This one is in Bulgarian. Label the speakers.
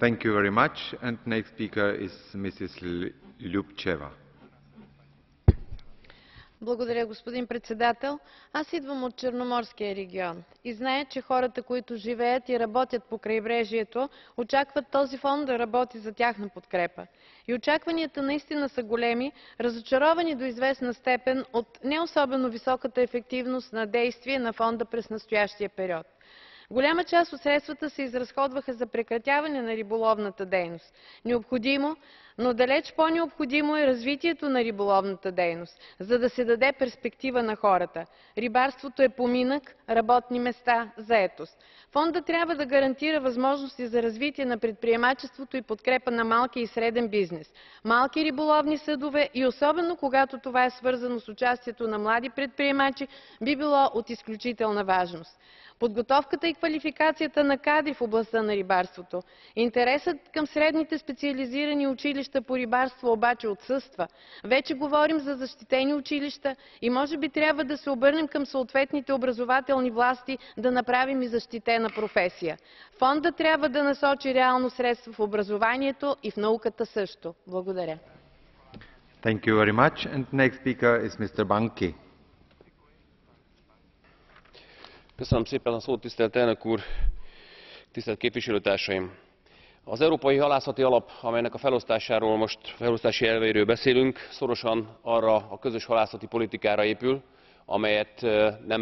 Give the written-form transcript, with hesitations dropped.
Speaker 1: Thank you very much. And next speaker is Mrs. Любчева.
Speaker 2: Благодаря, господин председател. Аз идвам от Черноморския регион и зная, че хората, които живеят и работят по крайбрежието, очакват този фонд да работи за тяхна подкрепа. И очакванията наистина са големи, разочаровани до известна степен от не особено високата ефективност на действие на фонда през настоящия период. Голяма част от средствата се изразходваха за прекратяване на риболовната дейност. Необходимо, но далеч по-необходимо е развитието на риболовната дейност, за да се даде перспектива на хората. Рибарството е поминък, работни места, заетост. Фондът трябва да гарантира възможности за развитие на предприемачеството и подкрепа на малки и среден бизнес, малки риболовни съдове и особено когато това е свързано с участието на млади предприемачи, би било от изключителна важност. Подготовката и квалификацията на кадри в областта на рибарството. Интересът към средните специализирани училища по рибарство обаче отсъства. Вече говорим за защитени училища и може би трябва да се обърнем към съответните образователни власти да направим и защитена професия. Фондът трябва да насочи реално средства в образованието и в науката също. Благодаря.
Speaker 1: Thank you very much. And next speaker is Mr. Banki.
Speaker 3: Köszönöm szépen a szót, tisztelt elnök úr, tisztelt képviselőtársaim! Az Európai Halászati Alap, amelynek a felosztásáról most felosztási elveiről beszélünk, szorosan arra a közös halászati politikára épül, amelyet nem